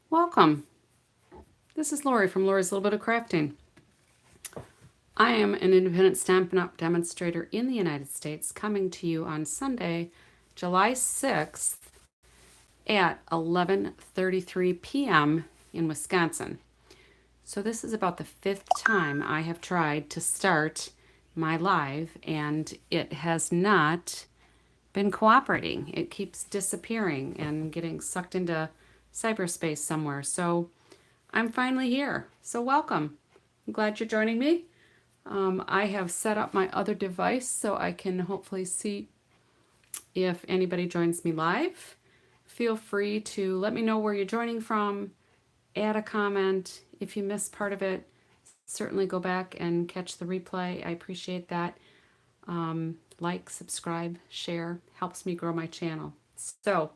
Welcome. This is Lori from Lori's Little Bit of Crafting. I am an independent Stampin' Up! Demonstrator in the United States coming to you on Sunday, July 6th at 11:33 p.m. in Wisconsin. So this is about the fifth time I have tried to start my live and it has not been cooperating. It keeps disappearing and getting sucked into cyberspace somewhere. So I'm finally here. So welcome. I'm glad you're joining me. I have set up my other device so I can hopefully see if anybody joins me live. Feel free to let me know where you're joining from, add a comment. If you missed part of it, certainly go back and catch the replay. I appreciate that. Like, subscribe, share, helps me grow my channel. So,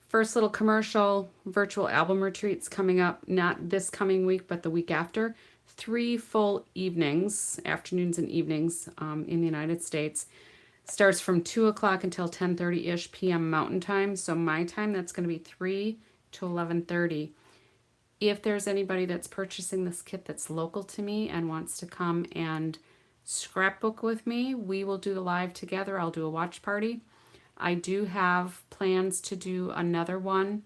first little commercial, virtual album retreats coming up, not this coming week, but the week after. 3 full evenings, afternoons and evenings in the United States. Starts from 2 o'clock until 10:30-ish p.m. Mountain Time. So my time, that's going to be 3 to 11:30. If there's anybody that's purchasing this kit that's local to me and wants to come and scrapbook with me, we will do the live together. I'll do a watch party. I do have plans to do another one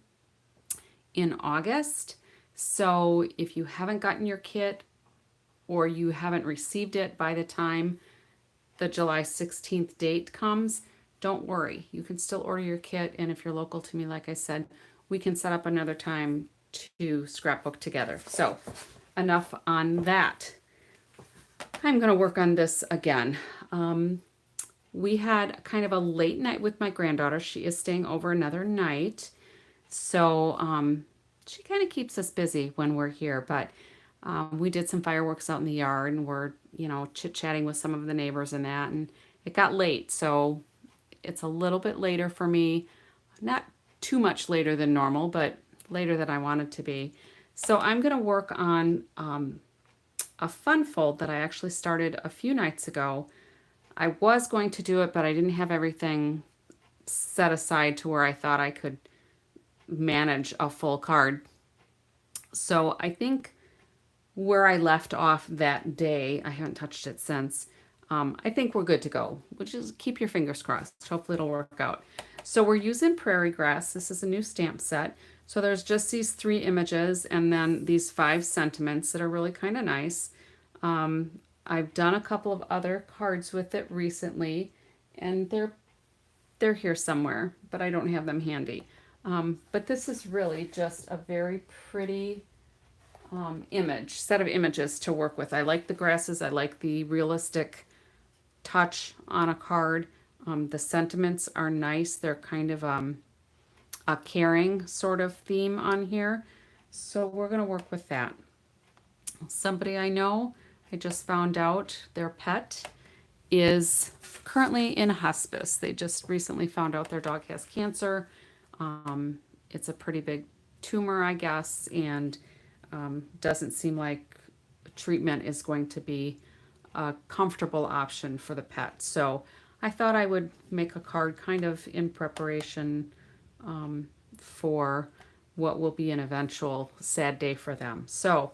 in August. So if you haven't gotten your kit or you haven't received it by the time the July 16th date comes, don't worry. You can still order your kit. And if you're local to me, like I said, we can set up another time to scrapbook together. So enough on that. I'm going to work on this again. We had kind of a late night with my granddaughter. She is staying over another night. So she kind of keeps us busy when we're here. But we did some fireworks out in the yard and we're, chit-chatting with some of the neighbors and that. And it got late. So it's a little bit later for me. Not too much later than normal, but later than I wanted to be. So I'm going to work on a fun fold that I actually started a few nights ago. I was going to do it, but I didn't have everything set aside to where I thought I could manage a full card. So I think where I left off that day, I haven't touched it since. I think we're good to go, which is keep your fingers crossed. Hopefully it'll work out. So we're using Prairie Grass. This is a new stamp set. So there's just these 3 images and then these 5 sentiments that are really kind of nice. I've done a couple of other cards with it recently, and they're here somewhere, but I don't have them handy. But this is really just a very pretty set of images to work with. I like the grasses. I like the realistic touch on a card. The sentiments are nice. They're kind of a caring sort of theme on here. So we're going to work with that. Somebody I know, I just found out their pet is currently in hospice. They just recently found out their dog has cancer. It's a pretty big tumor, I guess, and doesn't seem like treatment is going to be a comfortable option for the pet. So I thought I would make a card kind of in preparation for what will be an eventual sad day for them. So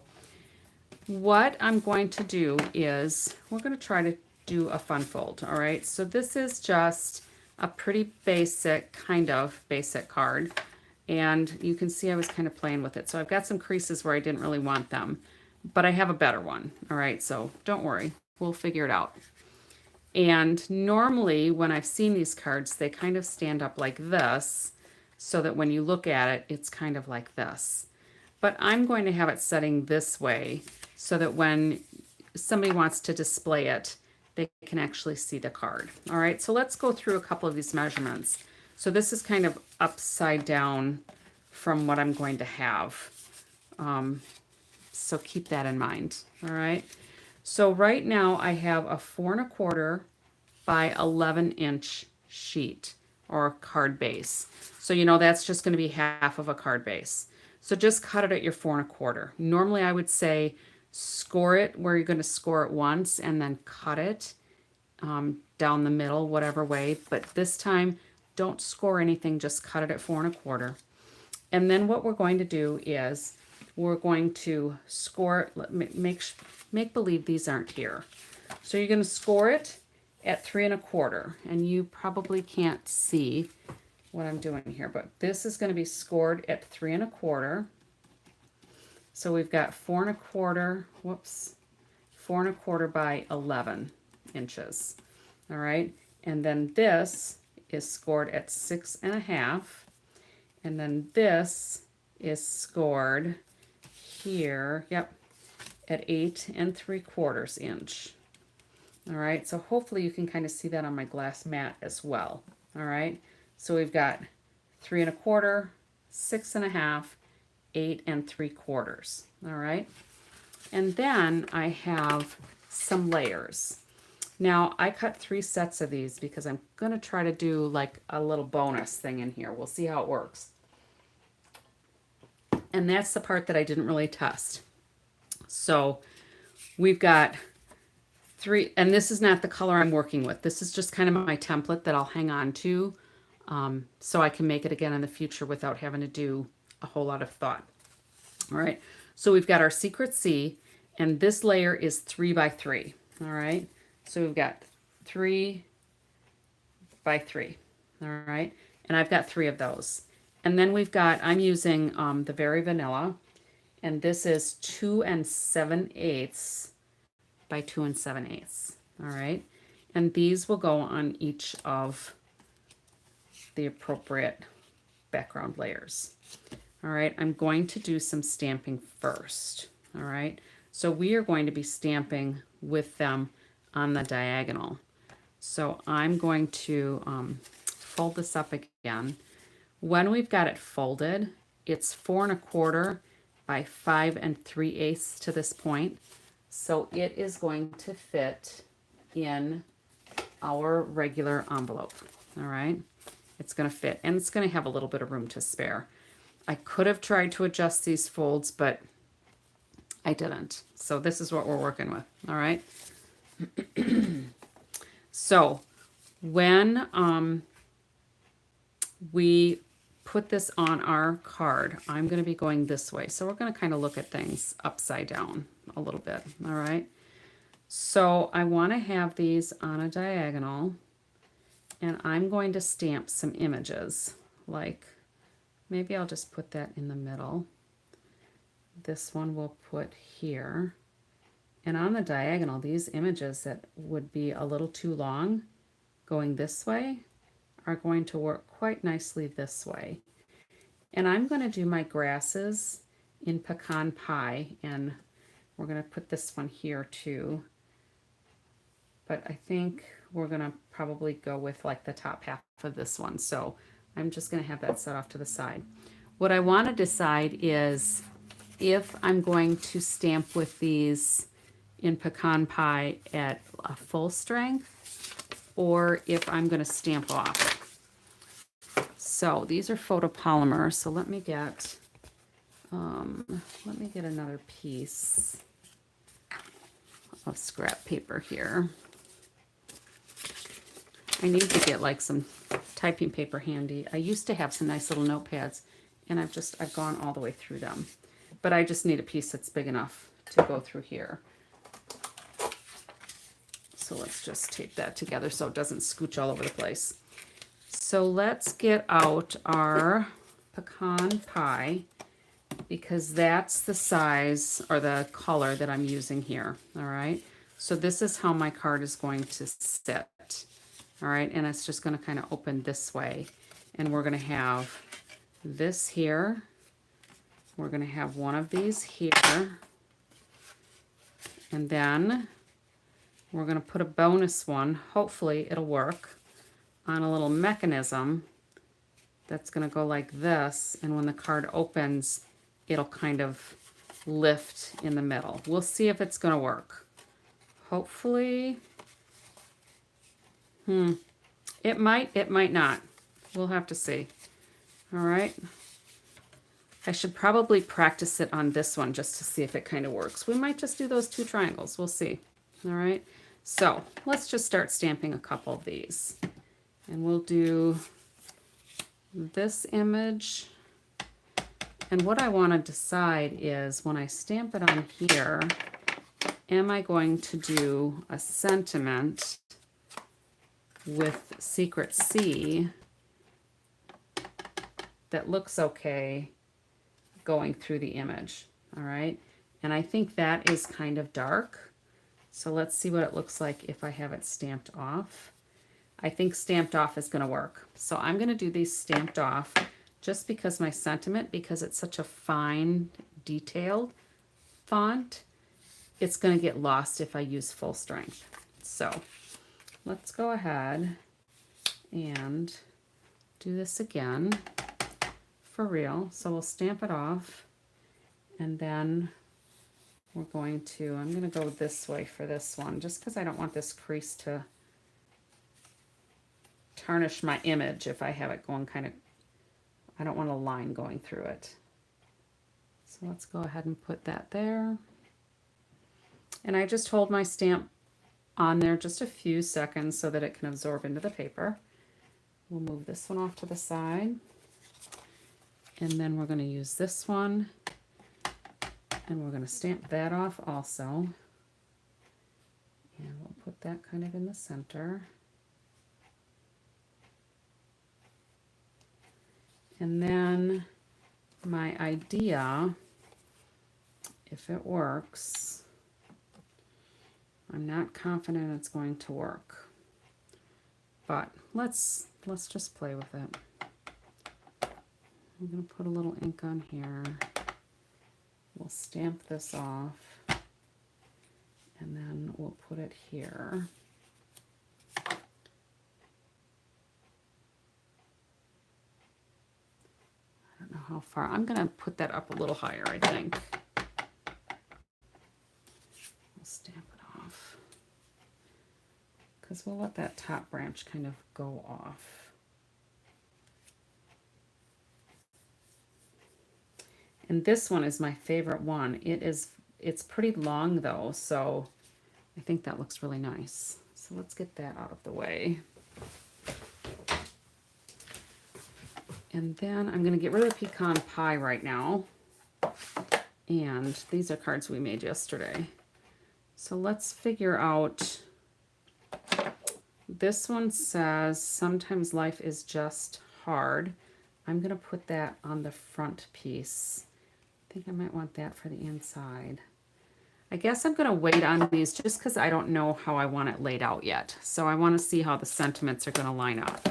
what I'm going to do is we're going to try to do a fun fold. All right. So this is just a pretty basic, kind of basic card. And you can see I was kind of playing with it. So I've got some creases where I didn't really want them, but I have a better one. All right. So don't worry. We'll figure it out. And normally when I've seen these cards, they kind of stand up like this so that when you look at it, it's kind of like this. But I'm going to have it setting this way so that when somebody wants to display it, they can actually see the card. All right, so let's go through a couple of these measurements. So this is kind of upside down from what I'm going to have. So keep that in mind. All right. So right now I have a 4 1/4 by 11-inch sheet or card base. So that's just going to be half of a card base. So just cut it at your 4 1/4. Normally I would say score it where you're going to score it once and then cut it down the middle, whatever way. But this time, don't score anything, just cut it at 4 1/4. And then what we're going to do is we're going to score it. Make believe these aren't here. So you're going to score it at 3 1/4, and you probably can't see what I'm doing here, but this is going to be scored at 3 1/4. So we've got 4 1/4, whoops, 4 1/4 by 11 inches. All right. And then this is scored at 6 1/2. And then this is scored here, yep, at 8 3/4 inch. All right. So hopefully you can kind of see that on my glass mat as well. All right. So we've got 3 1/4, 6 1/2, 8 3/4. All right. And then I have some layers. Now I cut 3 sets of these because I'm going to try to do like a little bonus thing in here. We'll see how it works. And that's the part that I didn't really test. So we've got 3, and this is not the color I'm working with. This is just kind of my template that I'll hang on to, so I can make it again in the future without having to do a whole lot of thought. All right, so we've got our secret C, and this layer is 3 by 3. All right, so we've got 3 by 3. All right, and I've got 3 of those. And then we've got, I'm using the Very Vanilla, and this is 2 7/8 by 2 7/8. All right, and these will go on each of the appropriate background layers. All right, I'm going to do some stamping first. All right, so we are going to be stamping with them on the diagonal. So I'm going to fold this up again. When we've got it folded, it's 4 1/4 by 5 3/8 to this point. So it is going to fit in our regular envelope. All right, it's going to fit, and it's going to have a little bit of room to spare. I could have tried to adjust these folds, but I didn't. So this is what we're working with. All right. So when we put this on our card, I'm going to be going this way. So we're going to kind of look at things upside down a little bit. All right. So I want to have these on a diagonal, and I'm going to stamp some images. Like maybe I'll just put that in the middle. This one we'll put here. And on the diagonal, these images that would be a little too long going this way are going to work quite nicely this way. And I'm going to do my grasses in pecan pie, and we're going to put this one here too. But I think we're going to probably go with like the top half of this one. So I'm just going to have that set off to the side. What I want to decide is if I'm going to stamp with these in pecan pie at a full strength, or if I'm going to stamp off. So these are photopolymer. So let me get another piece of scrap paper here. I need to get like some typing paper handy. I used to have some nice little notepads, and I've gone all the way through them. But I just need a piece that's big enough to go through here. So let's just tape that together so it doesn't scooch all over the place. So let's get out our pecan pie, because that's the size or the color that I'm using here. All right. So this is how my card is going to sit. All right. And it's just going to kind of open this way. And we're going to have this here. We're going to have one of these here. And then we're going to put a bonus one. Hopefully it'll work on a little mechanism that's going to go like this. And when the card opens, it'll kind of lift in the middle. We'll see if it's going to work. Hopefully. It might not. We'll have to see. All right. I should probably practice it on this one just to see if it kind of works. We might just do those 2 triangles. We'll see. All right. So let's just start stamping a couple of these. And we'll do this image And what I want to decide is when I stamp it on here, am I going to do a sentiment with Secret C that looks okay going through the image, all right? And I think that is kind of dark. So let's see what it looks like if I have it stamped off. I think stamped off is gonna work. So I'm gonna do these stamped off just because my sentiment, because it's such a fine, detailed font, it's gonna get lost if I use full strength. So let's go ahead and do this again for real. So we'll stamp it off, and then we're going to, I'm gonna go this way for this one, just because I don't want this crease to tarnish my image if I have it going kind of, I don't want a line going through it. So let's go ahead and put that there. And I just hold my stamp on there just a few seconds so that it can absorb into the paper. We'll move this one off to the side. And then we're going to use this one. And we're going to stamp that off also. And we'll put that kind of in the center. And then my idea, if it works, I'm not confident it's going to work, but let's just play with it. I'm going to put a little ink on here. We'll stamp this off, and then we'll put it here. I don't know how far. I'm going to put that up a little higher, I think. We'll stamp it off, because we'll let that top branch kind of go off. And this one is my favorite one. It's pretty long though, so I think that looks really nice. So let's get that out of the way. And then I'm going to get rid of the pecan pie right now. And these are cards we made yesterday. So let's figure out, this one says, sometimes life is just hard. I'm going to put that on the front piece. I think I might want that for the inside. I guess I'm going to wait on these just because I don't know how I want it laid out yet. So I want to see how the sentiments are going to line up.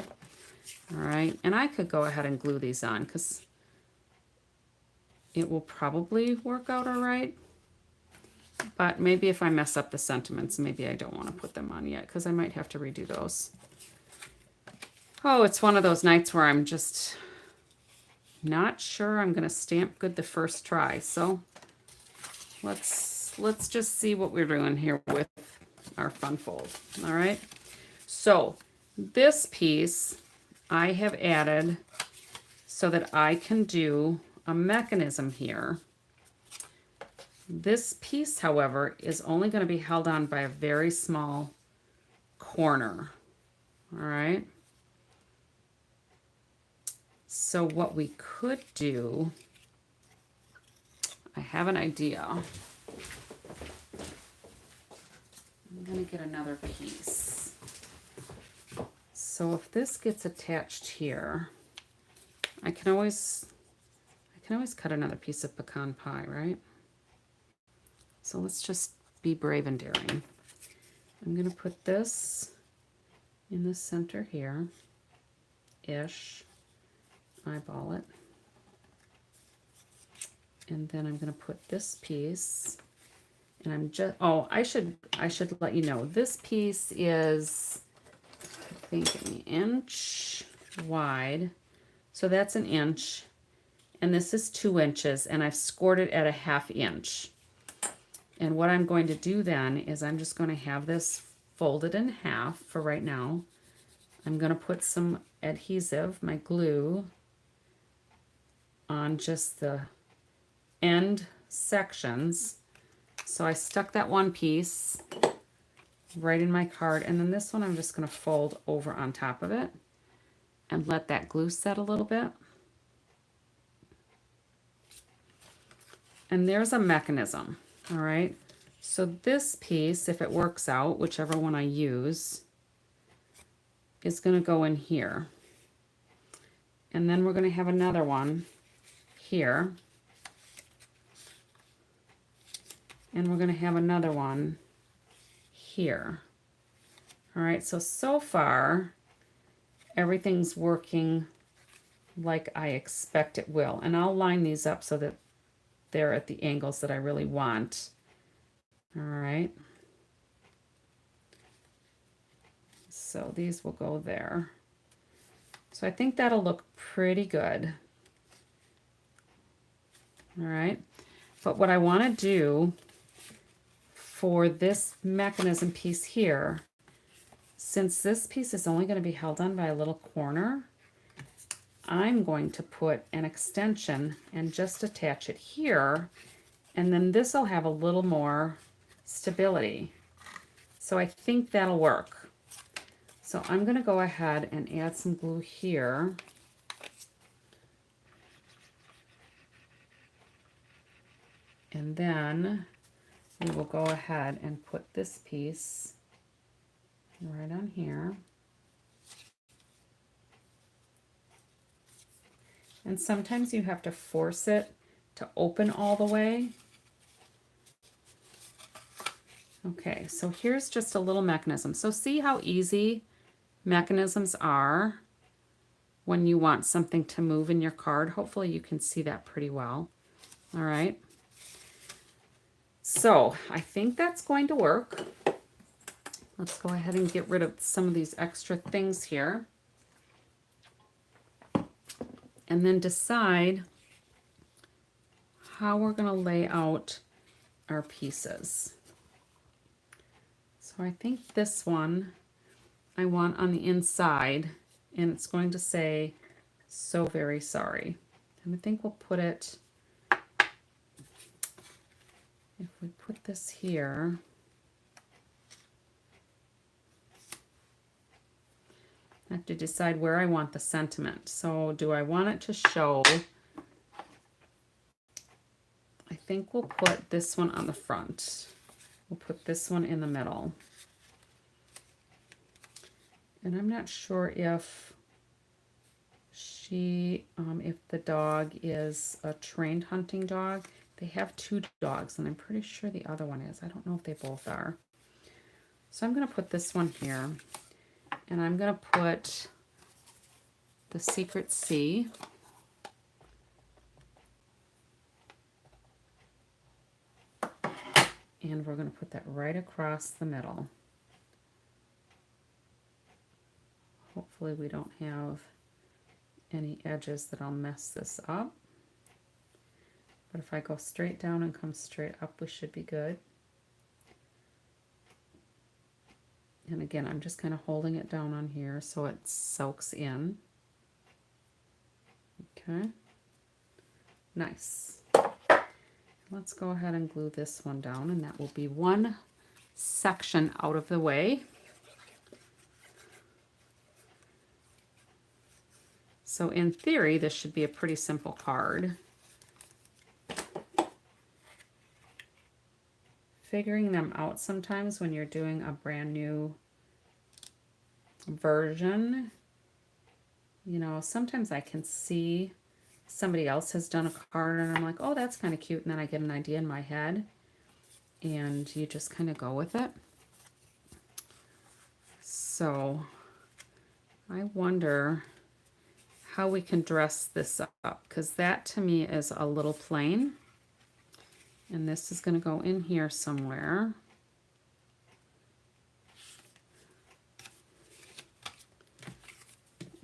All right, and I could go ahead and glue these on because it will probably work out all right. But maybe if I mess up the sentiments, maybe I don't want to put them on yet because I might have to redo those. Oh, it's one of those nights where I'm just not sure I'm going to stamp good the first try. So let's just see what we're doing here with our fun fold. All right, so this piece I have added so that I can do a mechanism here. This piece, however, is only going to be held on by a very small corner. All right. So what we could do, I have an idea. I'm going to get another piece. So if this gets attached here, I can always cut another piece of pecan pie, right? So let's just be brave and daring. I'm going to put this in the center here, ish. Eyeball it. And then I'm going to put this piece, and I'm just, oh, I should let you know, this piece is, I think, an inch wide. So that's an inch, and this is 2 inches, and I've scored it at a 1/2 inch. And what I'm going to do then is I'm just going to have this folded in half for right now. I'm going to put some adhesive, my glue, on just the end sections. So I stuck that one piece right in my card, and then this one I'm just going to fold over on top of it and let that glue set a little bit. And there's a mechanism, all right? So this piece, if it works out, whichever one I use, is going to go in here. And then we're going to have another one here. And we're going to have another one here. All right, so far, everything's working like I expect it will. And I'll line these up so that they're at the angles that I really want. All right. So these will go there. So I think that'll look pretty good. All right. But what I want to do for this mechanism piece here, since this piece is only going to be held on by a little corner, I'm going to put an extension and just attach it here, and then this will have a little more stability. So I think that'll work. So I'm going to go ahead and add some glue here. And then we will go ahead and put this piece right on here. And sometimes you have to force it to open all the way. Okay, so here's just a little mechanism. So see how easy mechanisms are when you want something to move in your card. Hopefully you can see that pretty well. All right. So I think that's going to work. Let's go ahead and get rid of some of these extra things here. And then decide how we're going to lay out our pieces. So I think this one I want on the inside, and it's going to say, "So very sorry." And I think we'll put it, if we put this here, I have to decide where I want the sentiment. So do I want it to show? I think we'll put this one on the front. We'll put this one in the middle. And I'm not sure if if the dog is a trained hunting dog. They have 2 dogs, and I'm pretty sure the other one is. I don't know if they both are. So I'm going to put this one here. And I'm going to put the secret C. And we're going to put that right across the middle. Hopefully we don't have any edges that'll mess this up. But if I go straight down and come straight up, we should be good. And again, I'm just kind of holding it down on here so it soaks in. Okay. Nice. Let's go ahead and glue this one down, and that will be one section out of the way. So in theory, this should be a pretty simple card. Figuring them out sometimes when you're doing a brand new version, you know, sometimes I can see somebody else has done a card and I'm like, oh, that's kind of cute, and then I get an idea in my head and you just kind of go with it. So I wonder how we can dress this up, because that to me is a little plain. And this is going to go in here somewhere.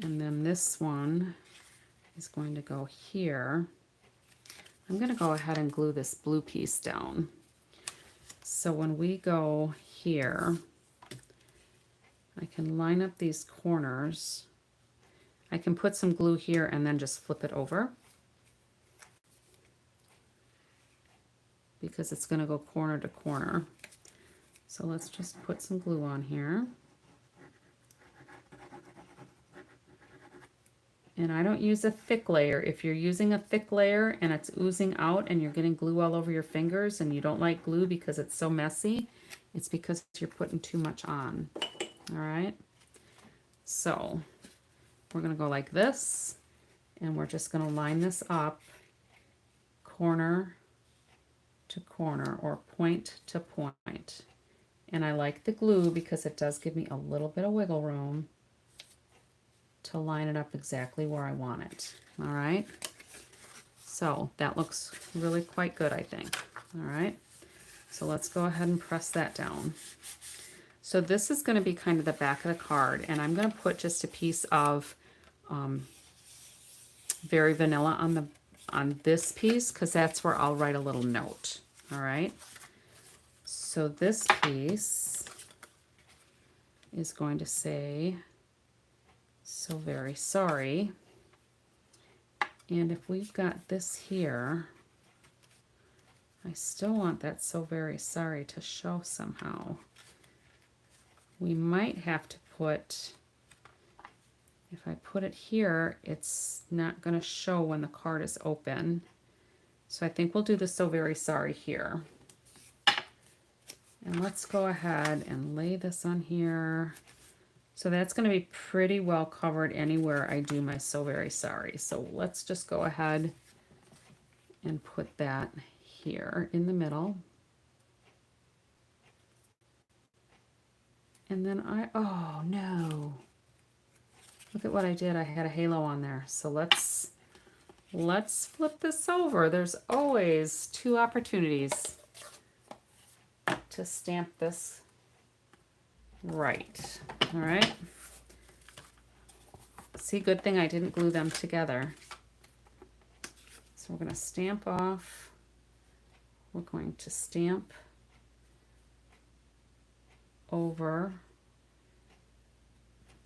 And then this one is going to go here. I'm going to go ahead and glue this blue piece down. So when we go here, I can line up these corners. I can put some glue here and then just flip it over, because it's going to go corner to corner. So let's just put some glue on here. And I don't use a thick layer. If you're using a thick layer and it's oozing out and you're getting glue all over your fingers and you don't like glue because it's so messy, it's because you're putting too much on. All right. So we're going to go like this, and we're just going to line this up corner to corner or point to point. And I like the glue because it does give me a little bit of wiggle room to line it up exactly where I want it. All right. So that looks really quite good, I think. All right. So let's go ahead and press that down. So this is going to be kind of the back of the card, and I'm going to put just a piece of Very Vanilla on this piece because that's where I'll write a little note. All right. So this piece is going to say, "So very sorry." And if we've got this here, I still want that "so very sorry" to show somehow. We might have to put, if I put it here, it's not going to show when the card is open. So I think we'll do the "so very sorry" here. And let's go ahead and lay this on here. So that's going to be pretty well covered anywhere I do my "so very sorry." So let's just go ahead and put that here in the middle. And then oh no. Look at what I did. I had a halo on there. So let's flip this over. There's always 2 opportunities to stamp this right. All right. See, good thing I didn't glue them together. So we're going to stamp off. We're going to stamp over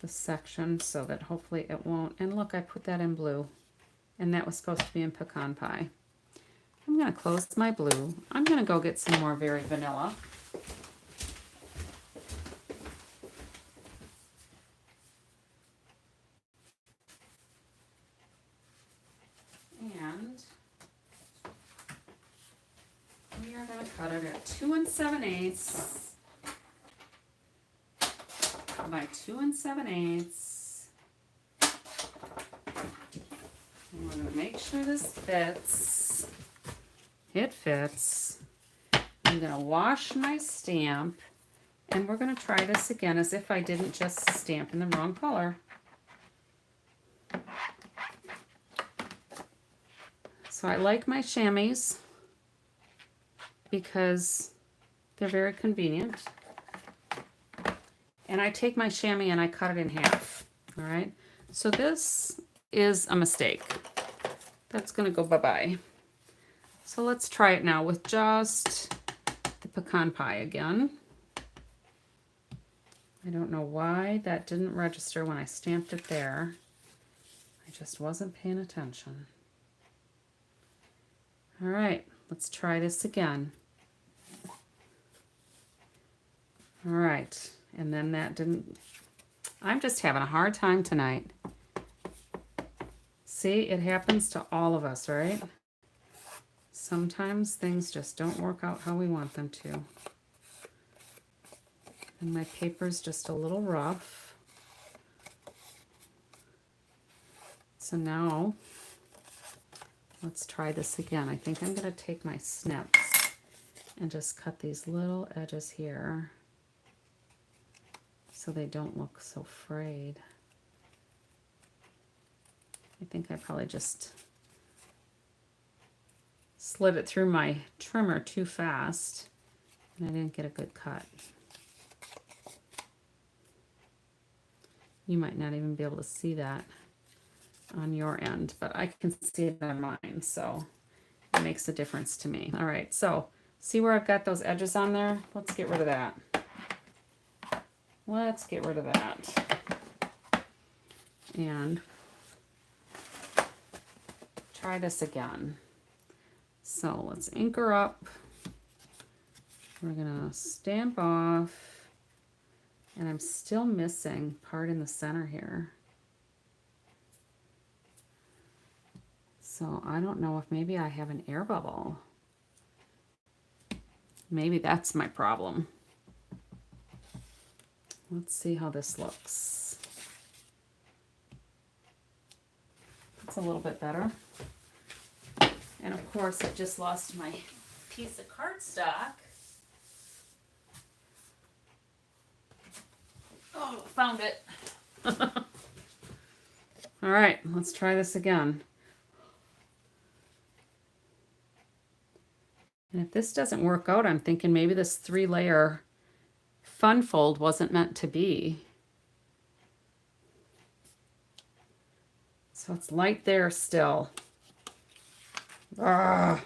the section so that hopefully it won't. And look, I put that in blue, and that was supposed to be in pecan pie. I'm going to close my blue. I'm going to go get some more Very Vanilla. And we are going to cut it at 2 7/8 by 2 7/8. And we're going to make sure this fits. It fits. I'm going to wash my stamp, and we're going to try this again as if I didn't just stamp in the wrong color. So I like my chamois because they're very convenient. And I take my chamois and I cut it in half. All right. So this is a mistake. That's going to go bye-bye. So let's try it now with just the pecan pie again. I don't know why that didn't register when I stamped it there. I just wasn't paying attention. All right, let's try this again. All right, and then that didn't, I'm just having a hard time tonight. See, it happens to all of us, right? Sometimes things just don't work out how we want them to. And my paper's just a little rough. So now, let's try this again. I think I'm going to take my snips and just cut these little edges here so they don't look so frayed. I think I probably just slid it through my trimmer too fast and I didn't get a good cut. You might not even be able to see that on your end, but I can see it on mine, so it makes a difference to me. All right, so see where I've got those edges on there? Let's get rid of that. Let's get rid of that. And try this again. So let's ink her up. We're gonna stamp off, and I'm still missing part in the center here. So I don't know if maybe I have an air bubble. Maybe that's my problem. Let's see how this looks. It's a little bit better. And of course, I just lost my piece of cardstock. Oh, found it. All right, let's try this again. And if this doesn't work out, I'm thinking maybe this 3-layer fun fold wasn't meant to be. So it's light there still. All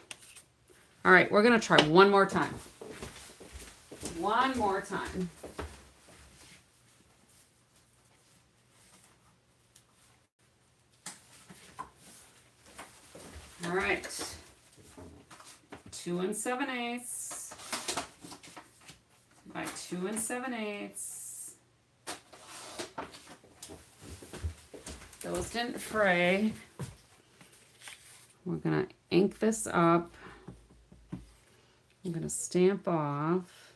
right, we're gonna try one more time. One more time. All right, 2 7/8 by 2 7/8. Those didn't fray. We're gonna ink this up. I'm gonna stamp off.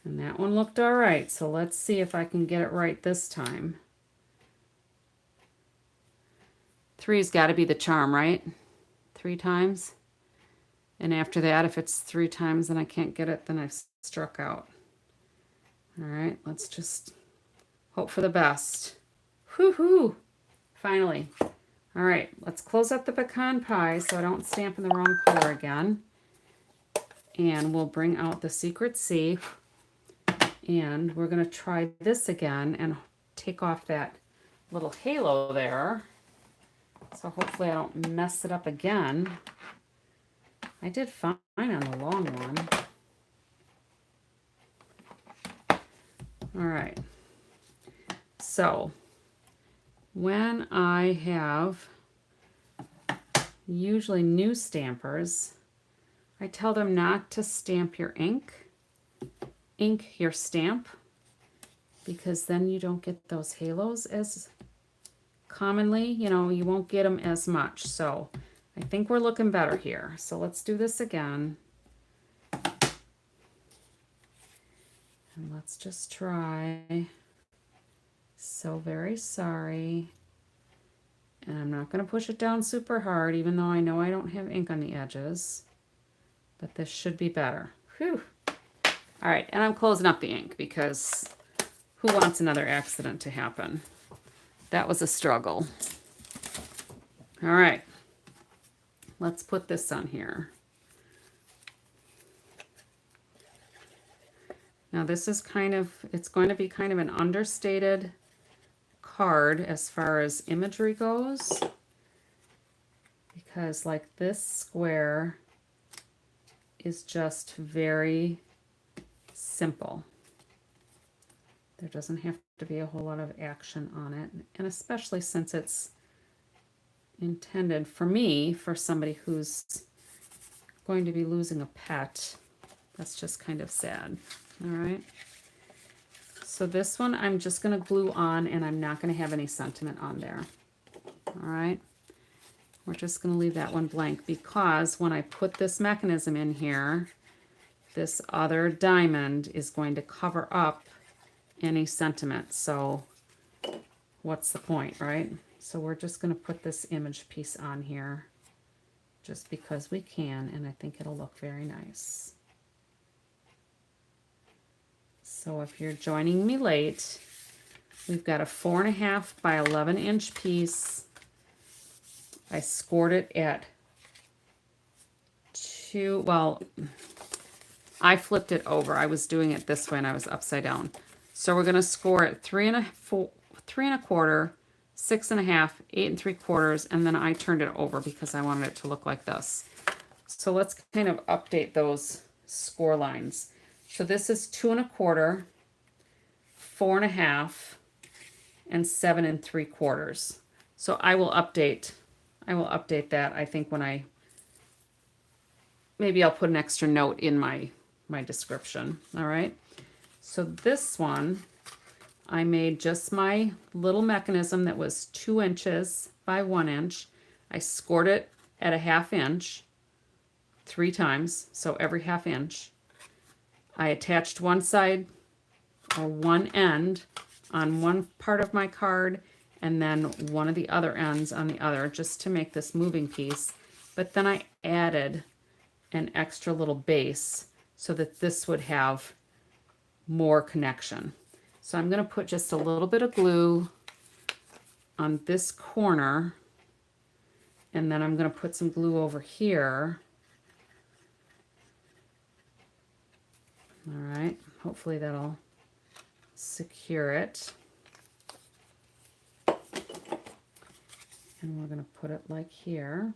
And that one looked all right, so let's see if I can get it right this time. 3's got to be the charm, right? 3 times. And after that, if it's 3 times and I can't get it, then I've struck out. All right, let's just hope for the best. Whoo-hoo! Finally. All right, let's close up the pecan pie so I don't stamp in the wrong color again. And we'll bring out the Secret C. And we're going to try this again and take off that little halo there. So hopefully I don't mess it up again. I did fine on the long one. All right. So when I have usually new stampers, I tell them not to stamp your ink your stamp, because then you don't get those halos as commonly, you know, you won't get them as much. So I think we're looking better here. So let's do this again. And let's just try. So very sorry. And I'm not going to push it down super hard, even though I know I don't have ink on the edges. But this should be better. Whew. All right, and I'm closing up the ink because who wants another accident to happen? That was a struggle. All right, let's put this on here. Now this is it's going to be kind of an understated card as far as imagery goes, because like this square is just very simple. There doesn't have to be a whole lot of action on it, and especially since it's intended for me, for somebody who's going to be losing a pet. That's just kind of sad. All right. So this one I'm just going to glue on, and I'm not going to have any sentiment on there. All right. We're just going to leave that one blank, because when I put this mechanism in here, this other diamond is going to cover up any sentiment. So what's the point, right? So we're just going to put this image piece on here just because we can, and I think it'll look very nice. So if you're joining me late, we've got a 4.5 by 11 inch piece. I scored it at 2, well, I flipped it over. I was doing it this way and I was upside down. So we're going to score it 3 1/4, 6.5, 8 3/4, and then I turned it over because I wanted it to look like this. So let's kind of update those score lines. So this is 2 1/4, 4.5, and 7 3/4. So I will update that. I think when maybe I'll put an extra note in my description. All right. So this one, I made just my little mechanism that was 2 inches by 1 inch. I scored it at a 1/2 inch 3 times, so every 1/2 inch. I attached one side or one end on one part of my card and then one of the other ends on the other, just to make this moving piece. But then I added an extra little base so that this would have more connection. So I'm going to put just a little bit of glue on this corner, and then I'm going to put some glue over here. All right, hopefully that'll secure it. And we're going to put it like here.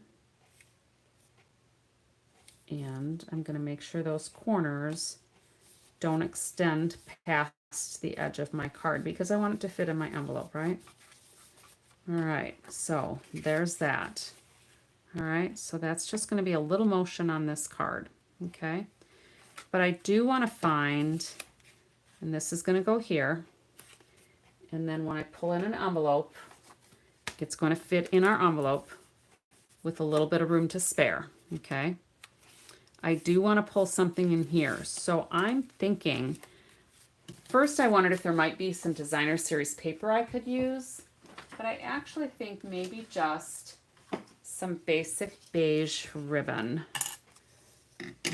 And I'm going to make sure those corners don't extend past the edge of my card because I want it to fit in my envelope, right? All right, so there's that. All right, so that's just going to be a little motion on this card, okay? But I do want to find, and this is going to go here, and then when I pull in an envelope, it's going to fit in our envelope with a little bit of room to spare, okay? I do want to pull something in here. So I'm thinking, first I wondered if there might be some designer series paper I could use, but I actually think maybe just some basic beige ribbon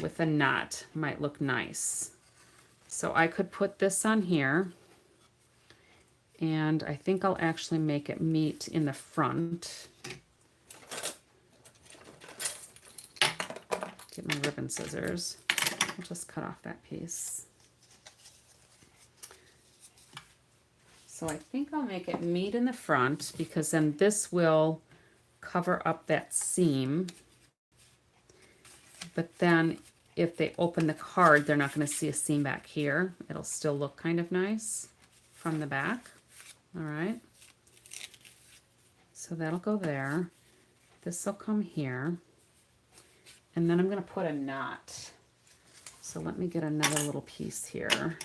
with a knot might look nice. So I could put this on here, and I think I'll actually make it meet in the front. Get my ribbon scissors. I'll just cut off that piece. So I think I'll make it meet in the front because then this will cover up that seam. But then if they open the card, they're not going to see a seam back here. It'll still look kind of nice from the back. All right. So that'll go there. This will come here. And then I'm going to put a knot. So let me get another little piece here.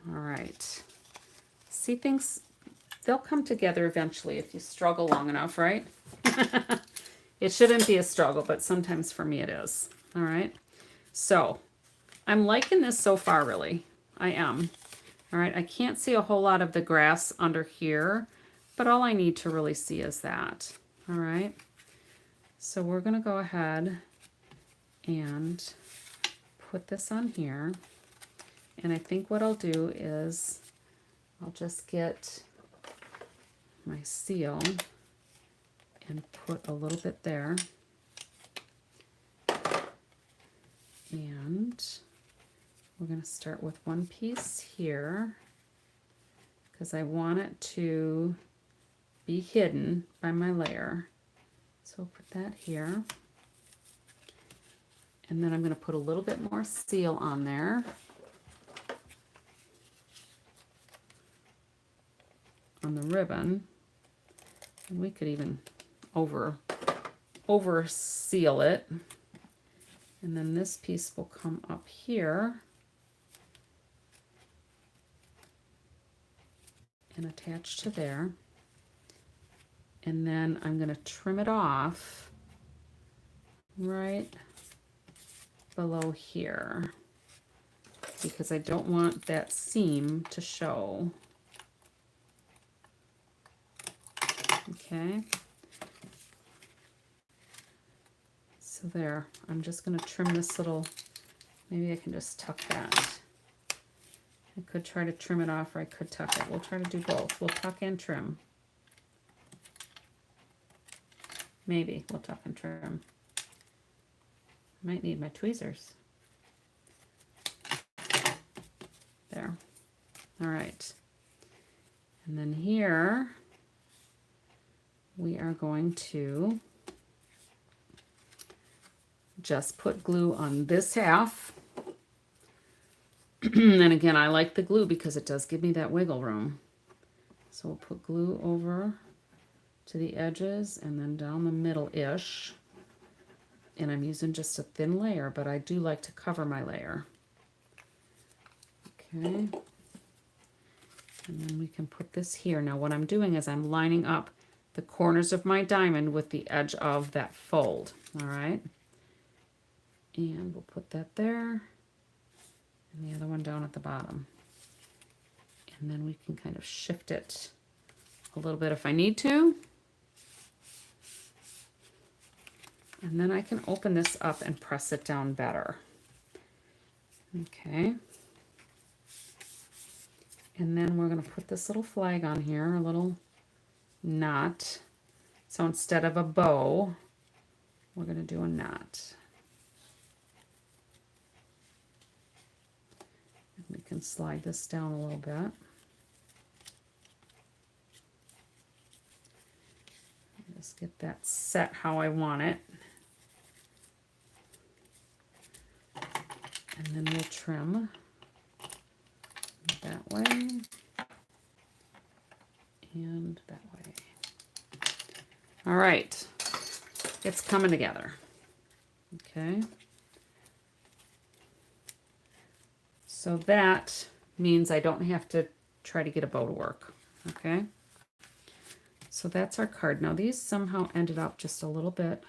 All right. See, things, they'll come together eventually if you struggle long enough, right? It shouldn't be a struggle, but sometimes for me it is. All right. So I'm liking this so far, really. I am. All right. I can't see a whole lot of the grass under here, but all I need to really see is that. All right. So we're going to go ahead and put this on here. And I think what I'll do is I'll just get my seal and put a little bit there. And we're going to start with one piece here because I want it to be hidden by my layer. So I'll put that here. And then I'm going to put a little bit more seal on there. On the ribbon. And we could even over seal it. And then this piece will come up here and attach to there. And then I'm going to trim it off right below here because I don't want that seam to show. Okay. So there, I'm just going to trim this little, maybe I can just tuck that. I could try to trim it off or I could tuck it. We'll try to do both. We'll tuck and trim. Maybe we'll tuck and trim. Might need my tweezers. There. All right. And then here we are going to just put glue on this half. And again, I like the glue because it does give me that wiggle room. So we'll put glue over to the edges and then down the middle-ish. And I'm using just a thin layer, but I do like to cover my layer. Okay. And then we can put this here. Now what I'm doing is I'm lining up the corners of my diamond with the edge of that fold. All right. And we'll put that there and the other one down at the bottom. And then we can kind of shift it a little bit if I need to. And then I can open this up and press it down better. Okay. And then we're going to put this little flag on here, a little knot. So instead of a bow, we're going to do a knot. And we can slide this down a little bit. Just get that set how I want it. And then we'll trim that way and that way. All right, it's coming together. Okay. So that means I don't have to try to get a bow to work. Okay. So that's our card. Now these somehow ended up just a little bit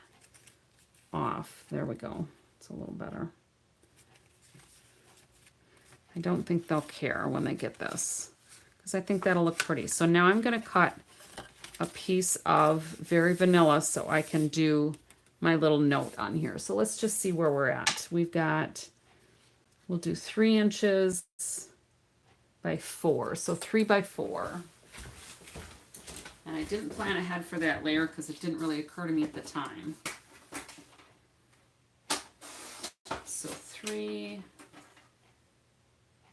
off. There we go. It's a little better. I don't think they'll care when they get this because I think that'll look pretty. So now I'm going to cut a piece of very vanilla so I can do my little note on here. So let's just see where we're at. We've got, we'll do 3 inches by 4. So 3 by 4. And I didn't plan ahead for that layer because it didn't really occur to me at the time. So 3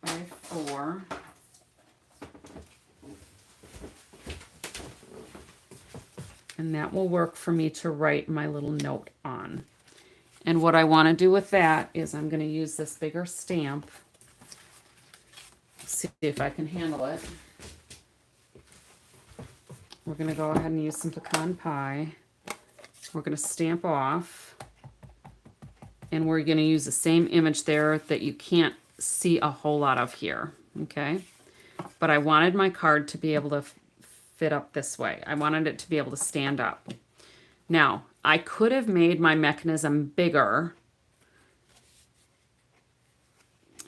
by 4. And that will work for me to write my little note on. And what I want to do with that is I'm going to use this bigger stamp. See if I can handle it. We're going to go ahead and use some pecan pie. We're going to stamp off. And we're going to use the same image there that you can't see a whole lot of here. Okay. But I wanted my card to be able to fit up this way. I wanted it to be able to stand up. Now, I could have made my mechanism bigger.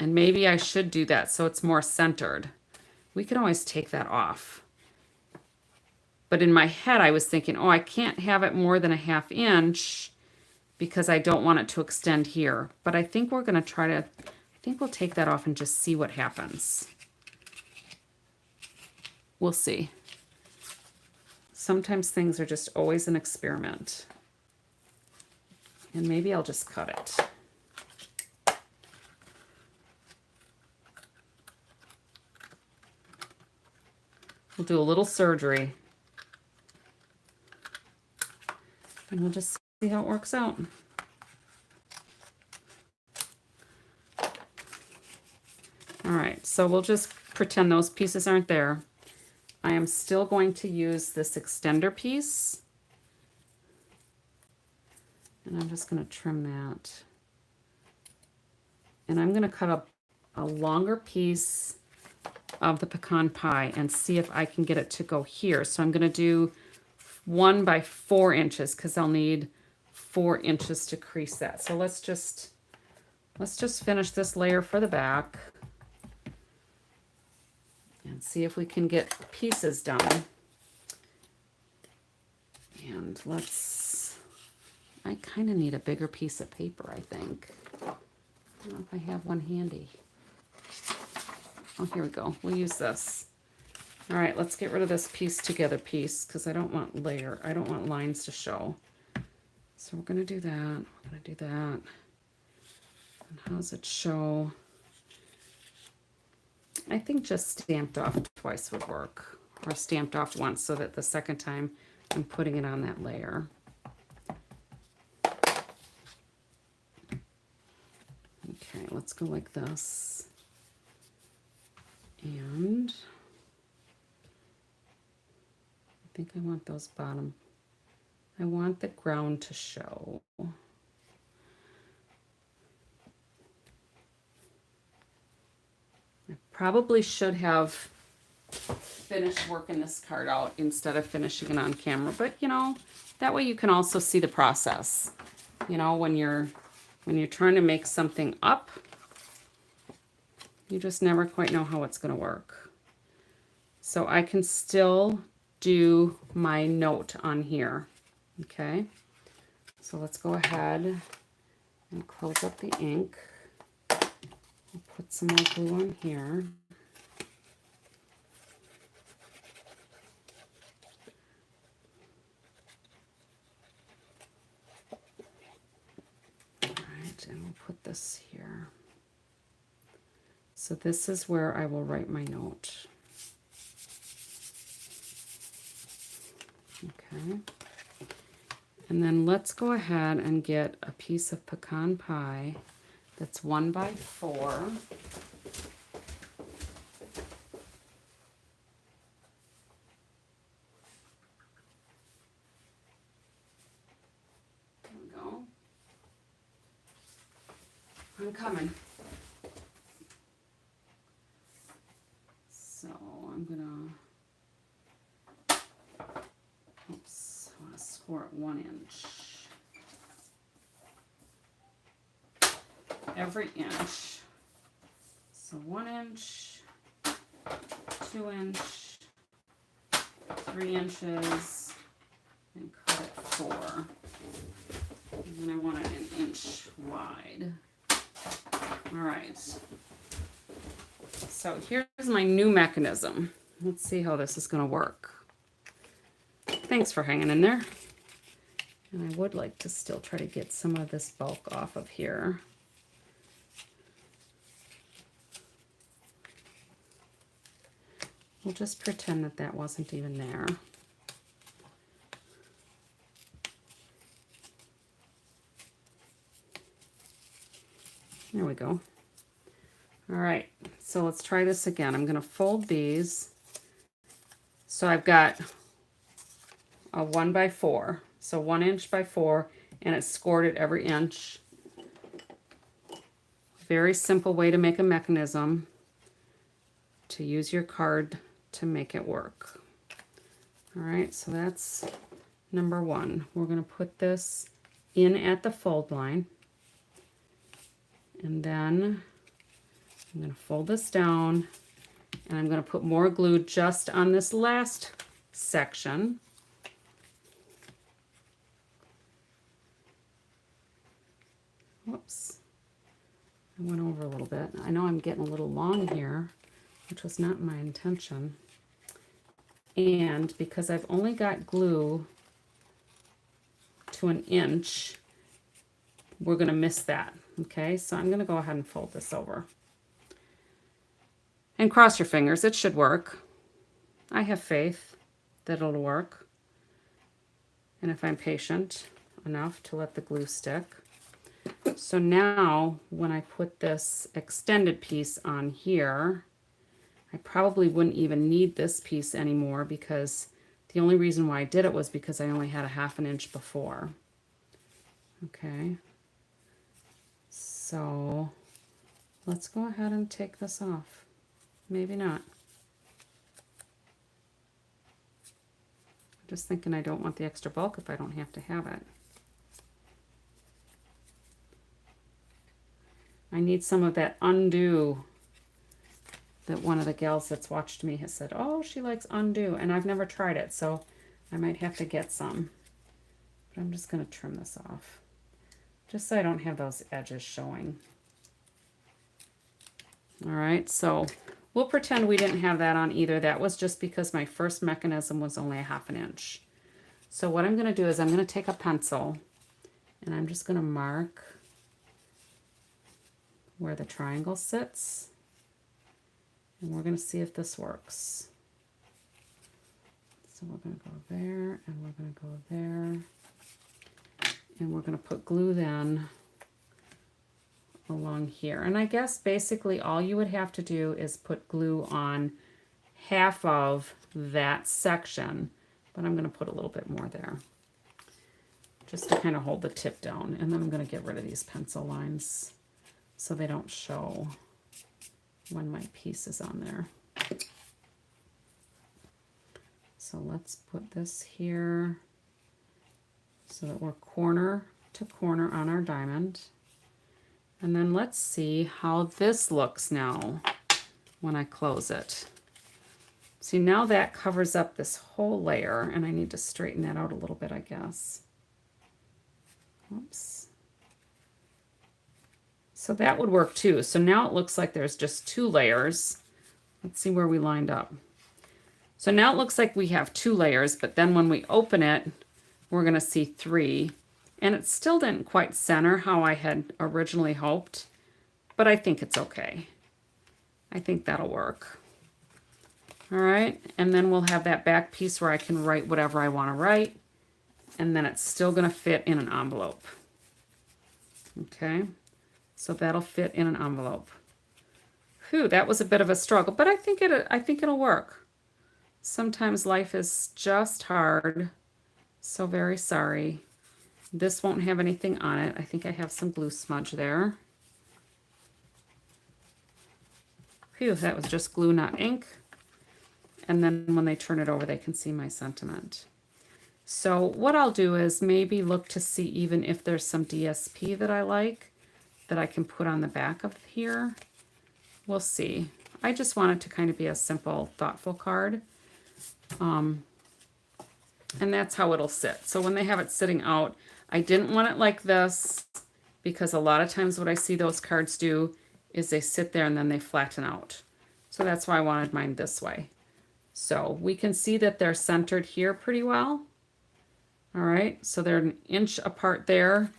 And maybe I should do that so it's more centered. We can always take that off. But in my head, I was thinking, oh, I can't have it more than a 1/2 inch because I don't want it to extend here. But I think we're going to try to, I think we'll take that off and just see what happens. We'll see. Sometimes things are just always an experiment. And maybe I'll just cut it. We'll do a little surgery. And we'll just see how it works out. All right, so we'll just pretend those pieces aren't there. I am still going to use this extender piece. And I'm just going to trim that. And I'm going to cut a longer piece of the pecan pie and see if I can get it to go here. So I'm going to do 1 by 4 inches because I'll need 4 inches to crease that. So let's just finish this layer for the back and see if we can get pieces done. And I kind of need a bigger piece of paper, I think. I don't know if I have one handy. Oh, here we go. We'll use this. All right, let's get rid of this piece together piece because I don't want lines to show. So we're going to do that. We're going to do that. And how does it show? I think just stamped off twice would work, or stamped off once so that the second time I'm putting it on that layer. Okay, let's go like this. And I think I want those bottom. I want the ground to show. I probably should have finish working this card out instead of finishing it on camera. But, you know, that way you can also see the process. You know, when you're trying to make something up, you just never quite know how it's going to work. So I can still do my note on here. Okay. So let's go ahead and close up the ink. I'll put some more glue on here. All right, and we'll put this here. So this is where I will write my note. Okay. And then let's go ahead and get a piece of pecan pie that's 1 by 4. There we go. I'm coming. So I'm gonna, oops, I want to score it 1 inch. Every inch. So 1 inch, 2 inch, 3 inches, and cut it 4. And then I want it 1 inch wide. All right. So here's my new mechanism. Let's see how this is going to work. Thanks for hanging in there. And I would like to still try to get some of this bulk off of here. We'll just pretend that that wasn't even there. There we go. All right, so let's try this again. I'm going to fold these. So I've got a 1 by 4, so 1 inch by 4, and it's scored at every inch. Very simple way to make a mechanism to use your card to make it work. All right, so that's number 1. We're going to put this in at the fold line, and then I'm going to fold this down, and I'm going to put more glue just on this last section. Whoops, I went over a little bit. I know I'm getting a little long here, which was not my intention. And because I've only got glue to 1 inch, we're going to miss that. Okay, so I'm going to go ahead and fold this over. And cross your fingers, it should work. I have faith that it'll work. And if I'm patient enough to let the glue stick. So now when I put this extended piece on here, I probably wouldn't even need this piece anymore, because the only reason why I did it was because I only had a 1/2 inch before. Okay. So let's go ahead and take this off. Maybe not. I'm just thinking I don't want the extra bulk if I don't have to have it. I need some of that undo that one of the gals that's watched me has said, oh, she likes undo, and I've never tried it, so I might have to get some. But I'm just going to trim this off, just so I don't have those edges showing. All right, so we'll pretend we didn't have that on either. That was just because my first mechanism was only a 1/2 inch. So what I'm going to do is I'm going to take a pencil, and I'm just going to mark where the triangle sits. And we're going to see if this works. So we're going to go there, and we're going to go there. And we're going to put glue then along here. And I guess basically all you would have to do is put glue on half of that section. But I'm going to put a little bit more there, just to kind of hold the tip down. And then I'm going to get rid of these pencil lines so they don't show when my piece is on there. So let's put this here so that we're corner to corner on our diamond. And then let's see how this looks now when I close it. See, now that covers up this whole layer, and I need to straighten that out a little bit, I guess. Oops. So that would work too. So now it looks like there's just 2 layers. Let's see where we lined up. So now it looks like we have 2 layers, but then when we open it, we're going to see 3. And it still didn't quite center how I had originally hoped, but I think it's okay. I think that'll work. All right, and then we'll have that back piece where I can write whatever I want to write, and then it's still going to fit in an envelope. Okay, so that'll fit in an envelope. Whew, that was a bit of a struggle, but I think it'll work. Sometimes life is just hard. So very sorry. This won't have anything on it. I think I have some glue smudge there. Phew, that was just glue, not ink. And then when they turn it over, they can see my sentiment. So what I'll do is maybe look to see even if there's some DSP that I like that I can put on the back of here. We'll see. I just want it to kind of be a simple, thoughtful card. And that's how it'll sit. So when they have it sitting out, I didn't want it like this because a lot of times what I see those cards do is they sit there and then they flatten out. So that's why I wanted mine this way. So we can see that they're centered here pretty well. All right, so they're an inch apart there,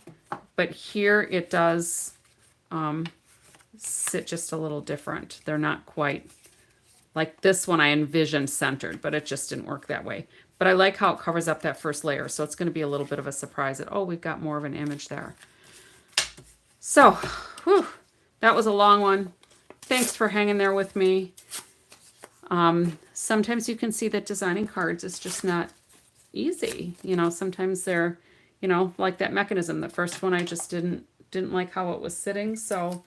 but here it does sit just a little different. They're not quite like this one I envisioned centered, but it just didn't work that way. But I like how it covers up that first layer, so it's going to be a little bit of a surprise that, oh, we've got more of an image there. So, whew, that was a long one. Thanks for hanging there with me. Sometimes you can see that designing cards is just not easy. You know, sometimes they're, you know, like that mechanism. The first one I just didn't like how it was sitting, so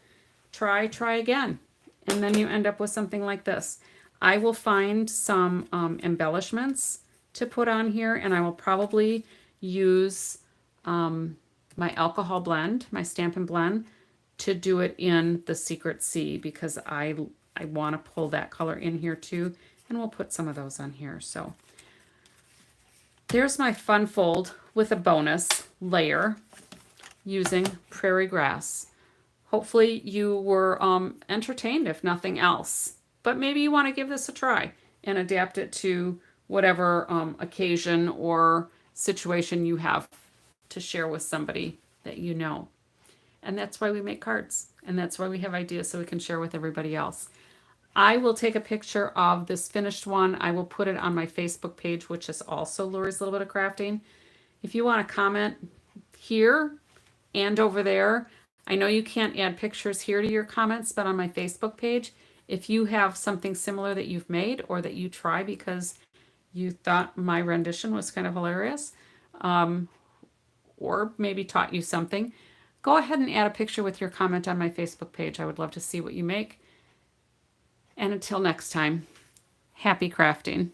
try again. And then you end up with something like this. I will find some embellishments to put on here, and I will probably use my alcohol blend, my Stampin' Blend, to do it in the Secret Sea because I want to pull that color in here too, and we'll put some of those on here. So there's my fun fold with a bonus layer using Prairie Grass. Hopefully you were entertained, if nothing else. But maybe you want to give this a try and adapt it to whatever occasion or situation you have to share with somebody that you know. And that's why we make cards. And that's why we have ideas so we can share with everybody else. I will take a picture of this finished one. I will put it on my Facebook page, which is also Lori's Little Bit of Crafting. If you want to comment here and over there, I know you can't add pictures here to your comments, but on my Facebook page, if you have something similar that you've made or that you try because you thought my rendition was kind of hilarious, or maybe taught you something, go ahead and add a picture with your comment on my Facebook page. I would love to see what you make. And until next time, happy crafting.